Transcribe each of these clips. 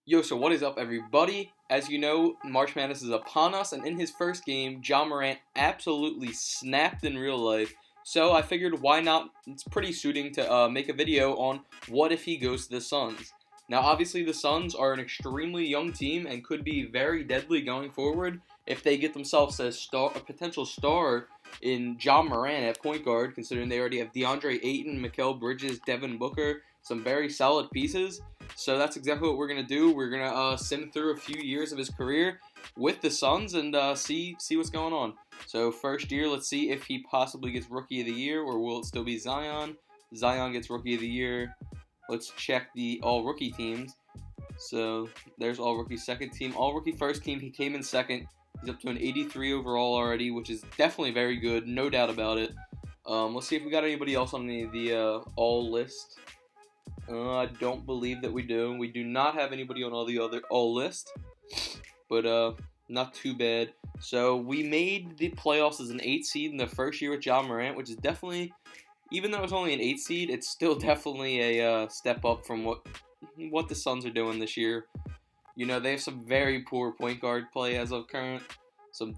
Yo, so what is up, everybody? As you know, March Madness is upon us, and in his first game, Ja Morant absolutely snapped in real life. So I figured, why not? It's pretty suiting to make a video on what if he goes to the Suns. Now, obviously, the Suns are an extremely young team and could be very deadly going forward if they get themselves a potential star in Ja Morant at point guard, considering they already have DeAndre Ayton, Mikal Bridges, Devin Booker, some very solid pieces. So that's exactly what we're going to do. We're going to sim through a few years of his career with the Suns and see what's going on. So first year, let's see if he possibly gets Rookie of the Year, or will it still be Zion? Zion gets Rookie of the Year. Let's check the all-rookie teams. So there's all-rookie second team. All-rookie first team, he came in second. He's up to an 83 overall already, which is definitely very good, no doubt about it. Let's see if we got anybody else on the all list. I don't believe that we do. We do not have anybody on all list, but not too bad. So we made the playoffs as an 8 seed in the first year with Ja Morant, which is definitely, even though it's only an 8 seed, it's still definitely a step up from what the Suns are doing this year. You know, they have some very poor point guard play as of current. Some,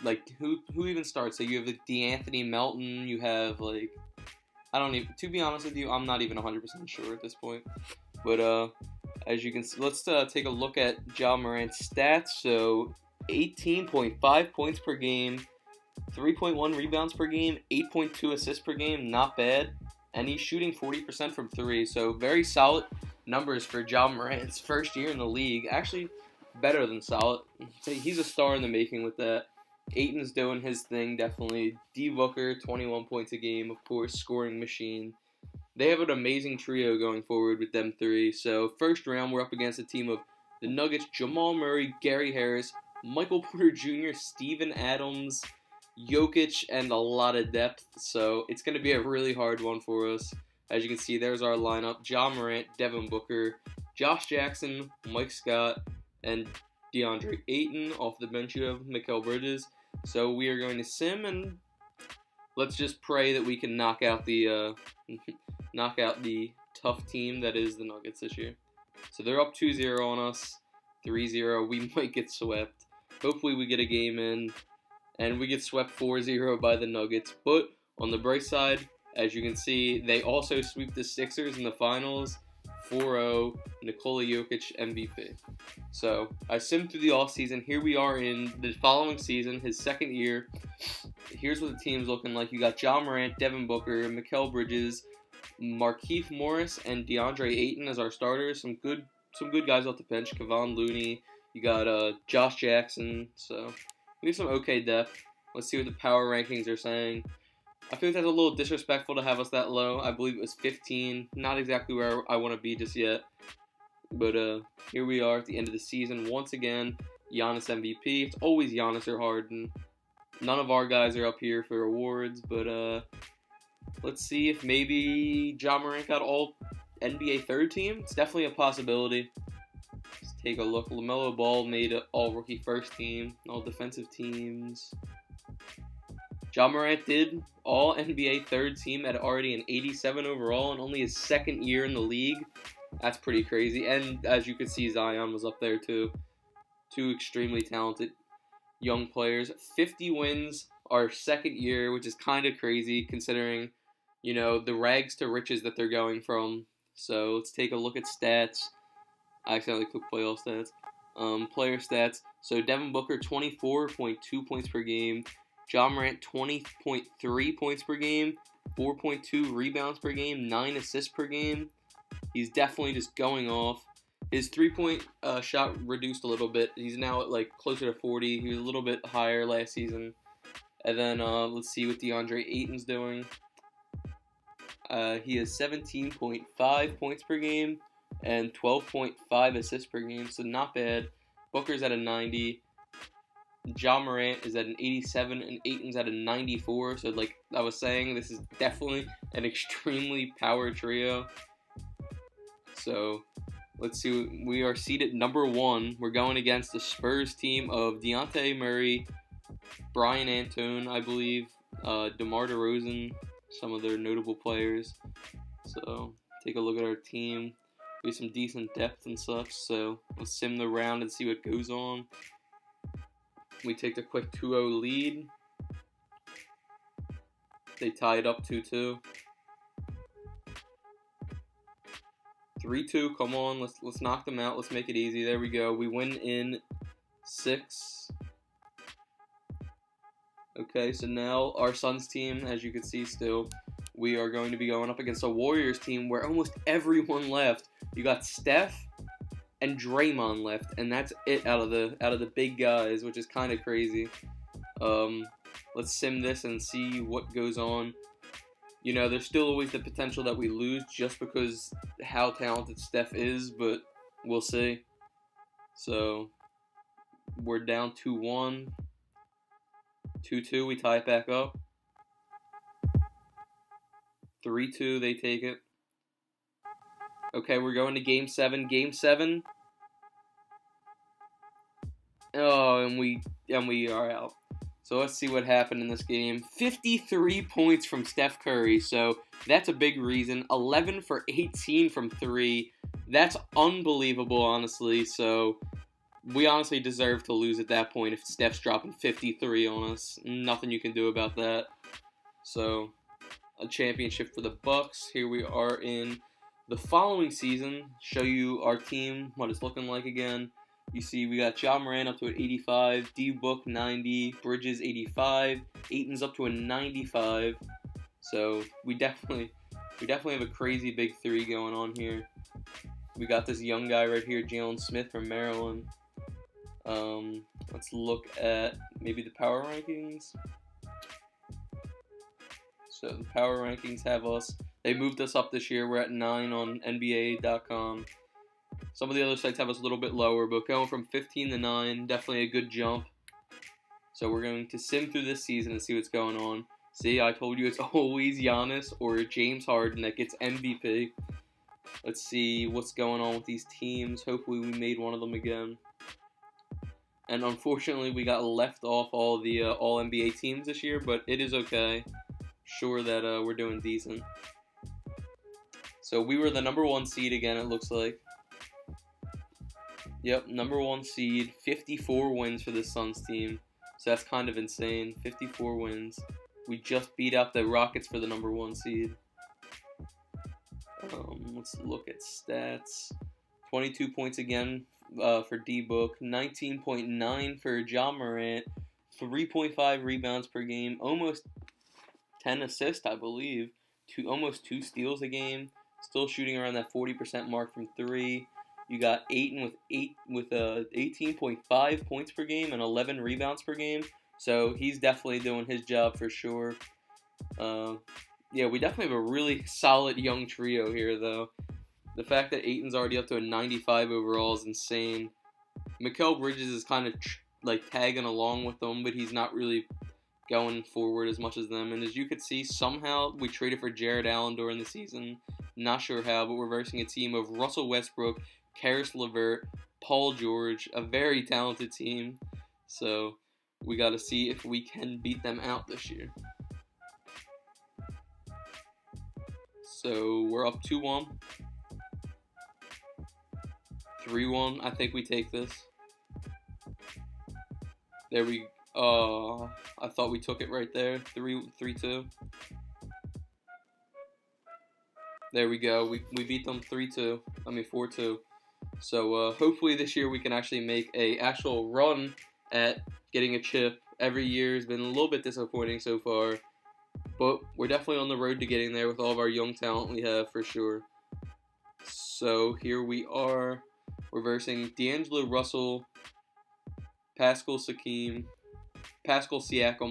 like, who even starts? So you have like DeAnthony Melton. You have like, I don't even, to be honest with you, I'm not even 100% sure at this point. But as you can see, let's take a look at Ja Morant's stats. So 18.5 points per game, 3.1 rebounds per game, 8.2 assists per game, not bad. And he's shooting 40% from 3, so very solid numbers for Ja Morant's first year in the league. Actually, better than solid. He's a star in the making with that. Ayton's doing his thing, definitely. D. Booker, 21 points a game, of course, scoring machine. They have an amazing trio going forward with them three. So, first round, we're up against a team of the Nuggets, Jamal Murray, Gary Harris, Michael Porter Jr., Steven Adams, Jokic, and a lot of depth. So, it's going to be a really hard one for us. As you can see, there's our lineup. Ja Morant, Devin Booker, Josh Jackson, Mike Scott, and DeAndre Ayton. Off the bench, you have Mikal Bridges. So we are going to sim, and let's just pray that we can knock out the tough team that is the Nuggets this year. So they're up 2-0 on us, 3-0. We might get swept. Hopefully we get a game in, and we get swept 4-0 by the Nuggets. But on the bright side, as you can see, they also sweep the Sixers in the finals, 4-0, Nikola Jokic MVP. So, I simmed through the offseason. Here we are in the following season, his second year. Here's what the team's looking like. You got Ja Morant, Devin Booker, Mikal Bridges, Markieff Morris, and DeAndre Ayton as our starters. Some good guys off the bench. Kevon Looney. You got Josh Jackson. So, we have some okay depth. Let's see what the power rankings are saying. I feel like that's a little disrespectful to have us that low. I believe it was 15. Not exactly where I want to be just yet. But here we are at the end of the season. Once again, Giannis MVP. It's always Giannis or Harden. None of our guys are up here for awards. But let's see if maybe Ja Morant got all NBA third team. It's definitely a possibility. Let's take a look. LaMelo Ball made an all-rookie first team. All defensive teams. Ja Morant did all NBA third team at already an 87 overall and only his second year in the league. That's pretty crazy. And as you can see, Zion was up there too. Two extremely talented young players. 50 wins our second year, which is kind of crazy considering, you know, the rags to riches that they're going from. So let's take a look at stats. I accidentally clicked playoff stats. Player stats. So Devin Booker, 24.2 points per game. Ja Morant, 20.3 points per game, 4.2 rebounds per game, 9 assists per game. He's definitely just going off. His three-point shot reduced a little bit. He's now at like closer to 40. He was a little bit higher last season. And then let's see what DeAndre Ayton's doing. He has 17.5 points per game and 12.5 assists per game, so not bad. Booker's at a 90. Ja Morant is at an 87 and Ayton's at a 94. So like I was saying, this is definitely an extremely power trio. So let's see. We are seated number 1. We're going against the Spurs team of Dejounte Murray, Brian Antone, I believe, DeMar DeRozan, some of their notable players. So take a look at our team. We have some decent depth and such, so let's sim the round and see what goes on. We take the quick 2-0 lead. They tie it up 2-2. 3-2, come on, let's knock them out. Let's make it easy. There we go. We win in 6. Okay, so now our Suns team, as you can see still, we are going to be going up against a Warriors team where almost everyone left. You got Steph and Draymond left, and that's it out of the big guys, which is kind of crazy. Let's sim this and see what goes on. You know, there's still always the potential that we lose just because how talented Steph is, but we'll see. So we're down 2-1. 2-2, we tie it back up. 3-2, they take it. Okay, we're going to Game 7. Game 7. Oh, and we are out. So let's see what happened in this game. 53 points from Steph Curry, so that's a big reason. 11 for 18 from 3. That's unbelievable, honestly. So we honestly deserve to lose at that point if Steph's dropping 53 on us. Nothing you can do about that. So a championship for the Bucks. Here we are in the following season. Show you our team, what it's looking like again. You see we got Ja Morant up to an 85, D-Book 90, Bridges 85, Ayton's up to a 95. So we definitely have a crazy big 3 going on here. We got this young guy right here, Jalen Smith from Maryland. Let's look at maybe the power rankings. So the power rankings have us. They moved us up this year. We're at 9 on NBA.com. Some of the other sites have us a little bit lower, but going from 15 to 9, definitely a good jump. So we're going to sim through this season and see what's going on. See, I told you it's always Giannis or James Harden that gets MVP. Let's see what's going on with these teams. Hopefully we made one of them again. And unfortunately, we got left off all the All-NBA teams this year, but it is okay. Sure that we're doing decent. So we were the number 1 seed again, it looks like. Yep, number 1 seed, 54 wins for the Suns team. So that's kind of insane, 54 wins. We just beat out the Rockets for the number 1 seed. Let's look at stats. 22 points again for D-Book, 19.9 for Ja Morant, 3.5 rebounds per game, almost 10 assists, I believe, almost 2 steals a game, still shooting around that 40% mark from 3. You got Ayton with 18.5 points per game and 11 rebounds per game, so he's definitely doing his job for sure. Yeah, we definitely have a really solid young trio here, though. The fact that Ayton's already up to a 95 overall is insane. Mikal Bridges is kind of like tagging along with them, but he's not really going forward as much as them. And as you can see, somehow we traded for Jared Allen during the season. Not sure how, but we're versing a team of Russell Westbrook, Karis LeVert, Paul George, a very talented team. So we got to see if we can beat them out this year. So we're up 2-1. 3-1. I think we take this. There we I thought we took it right there. 3-2. There we go. We beat them 3-2. I mean 4-2. So hopefully this year we can actually make a actual run at getting a chip. Every year has been a little bit disappointing so far, but we're definitely on the road to getting there with all of our young talent we have for sure. So here we are. We're versing D'Angelo Russell, Pascal Siakam,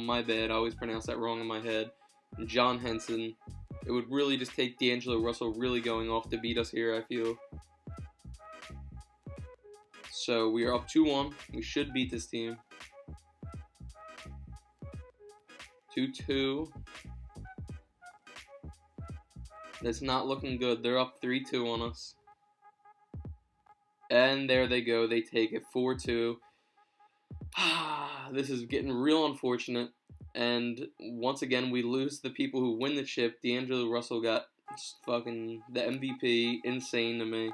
my bad, I always pronounce that wrong in my head, and John Henson. It would really just take D'Angelo Russell really going off to beat us here, I feel. So we are up 2-1. We should beat this team. 2-2. That's not looking good. They're up 3-2 on us. And there they go. They take it 4-2. This is getting real unfortunate. And once again, we lose the people who win the chip. D'Angelo Russell got fucking the MVP. Insane to me.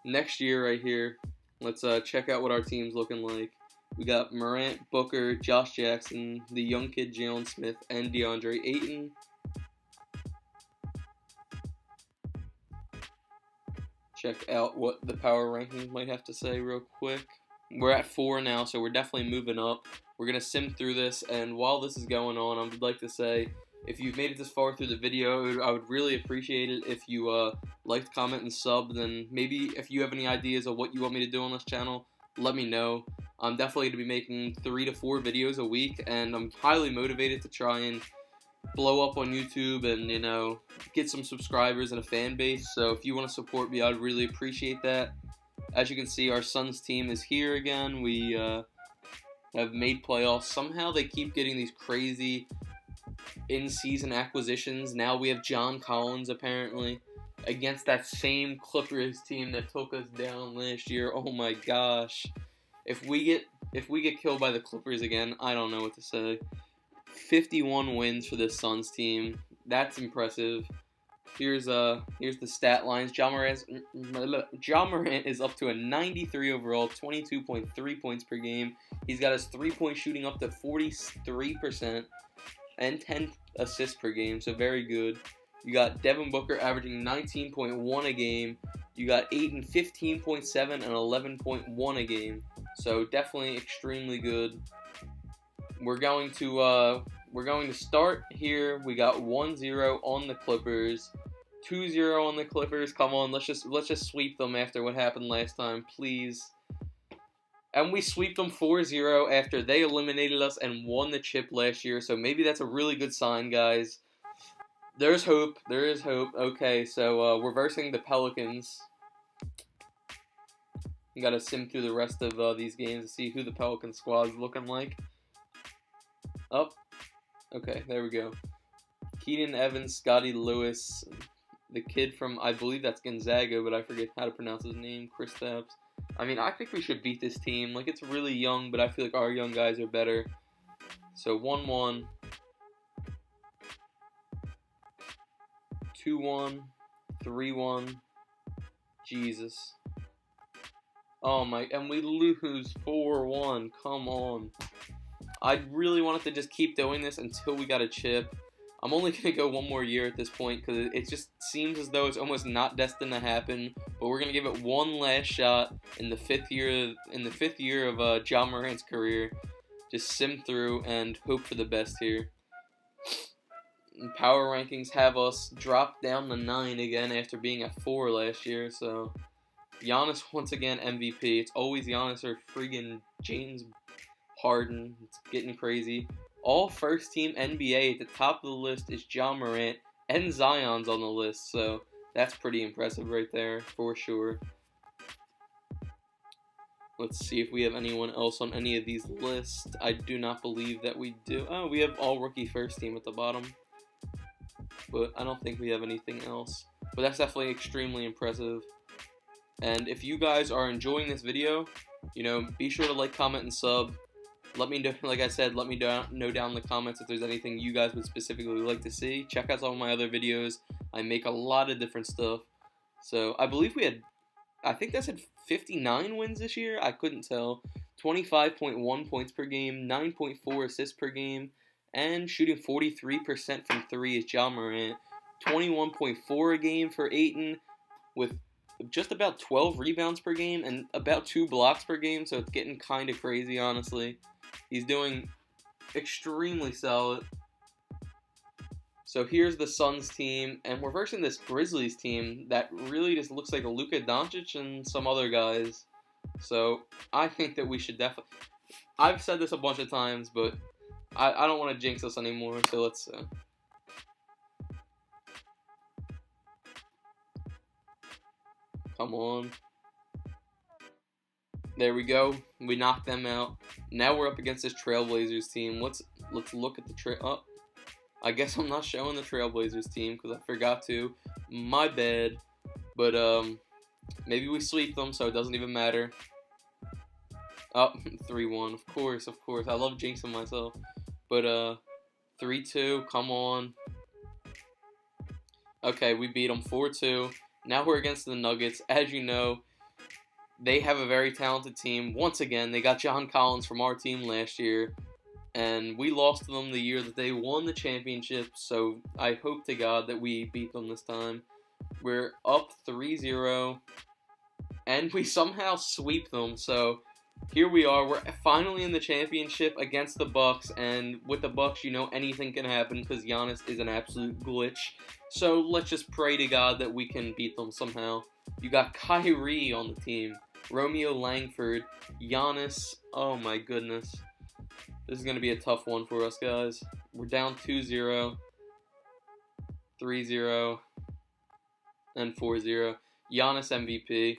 next year right here. Let's check out what our team's looking like. We got Morant, Booker, Josh Jackson, the young kid Jalen Smith, and DeAndre Ayton. Check out what the power rankings might have to say real quick. We're at 4 now, so we're definitely moving up. We're going to sim through this, and while this is going on, I would like to say, if you've made it this far through the video, I would really appreciate it if you liked, comment, and sub. Then maybe if you have any ideas of what you want me to do on this channel, let me know. I'm definitely going to be making 3 to 4 videos a week, and I'm highly motivated to try and blow up on YouTube and, you know, get some subscribers and a fan base. So if you want to support me, I'd really appreciate that. As you can see, our Suns team is here again. We have made playoffs. Somehow they keep getting these crazy in-season acquisitions. Now we have John Collins apparently against that same Clippers team that took us down last year. Oh my gosh. If we get killed by the Clippers again, I don't know what to say. 51 wins for this Suns team. That's impressive. Here's the stat lines. Ja Morant is up to a 93 overall, 22.3 points per game. He's got his three-point shooting up to 43% and 10 assists per game, so very good. You got Devin Booker averaging 19.1 a game. You got Ayton 15.7 and 11.1 a game. So definitely extremely good. We're going to start here. We got 1-0 on the Clippers. 2-0 on the Clippers. Come on, let's just sweep them after what happened last time, please. And we sweep them 4-0 after they eliminated us and won the chip last year. So maybe that's a really good sign, guys. There's hope. There is hope. Okay, so we're versing the Pelicans. You gotta sim through the rest of these games to see who the Pelican squad is looking like. Up. Okay, there we go. Keenan Evans, Scotty Lewis, the kid from, I believe that's Gonzaga, but I forget how to pronounce his name, Kristaps. I mean, I think we should beat this team. Like, it's really young, but I feel like our young guys are better. So, 1-1. 2-1. 3-1. Jesus. Oh my, and we lose 4-1. Come on. I really wanted to just keep doing this until we got a chip. I'm only going to go one more year at this point because it just seems as though it's almost not destined to happen. But we're going to give it one last shot in the fifth year of Ja Morant's career. Just sim through and hope for the best here. And power rankings have us drop down to 9 again after being at 4 last year. So Giannis once again MVP. It's always Giannis or friggin' James Harden. It's getting crazy. All first team NBA at the top of the list is Ja Morant, and Zion's on the list, so that's pretty impressive right there for sure. Let's see if we have anyone else on any of these lists. I do not believe that we do. Oh, we have all rookie first team at the bottom, but I don't think we have anything else. But that's definitely extremely impressive. And if you guys are enjoying this video, you know, be sure to like, comment, and sub. Let me know, like I said, let me know down in the comments if there's anything you guys would specifically like to see. Check out some of my other videos. I make a lot of different stuff. So, I believe we had, I think that said 59 wins this year. I couldn't tell. 25.1 points per game, 9.4 assists per game, and shooting 43% from 3 is Ja Morant. 21.4 a game for Ayton, with just about 12 rebounds per game and about 2 blocks per game, so it's getting kind of crazy, honestly. He's doing extremely solid. So here's the Suns team, and we're versing this Grizzlies team that really just looks like a Luka Doncic and some other guys. So I think that we should definitely... I've said this a bunch of times, but I don't want to jinx us anymore, so let's... Come on. There we go. We knocked them out. Now we're up against this Trailblazers team. Let's look at the oh, I guess I'm not showing the Trailblazers team because I forgot to. My bad. But maybe we sweep them, so it doesn't even matter. Oh, 3-1. Of course. I love jinxing myself. But 3-2. Come on. Okay, we beat them 4-2. Now we're against the Nuggets. As you know, They have a very talented team. Once again, they got John Collins from our team last year, and we lost to them the year that they won the championship, so I hope to God that we beat them this time. We're up 3-0, and we somehow sweep them, so here we are. We're finally in the championship against the Bucks, and with the Bucks, you know anything can happen because Giannis is an absolute glitch. So let's just pray to God that we can beat them somehow. You got Kyrie on the team, Romeo Langford, Giannis. Oh my goodness. This is going to be a tough one for us, guys. We're down 2-0, 3-0, and 4-0. Giannis MVP.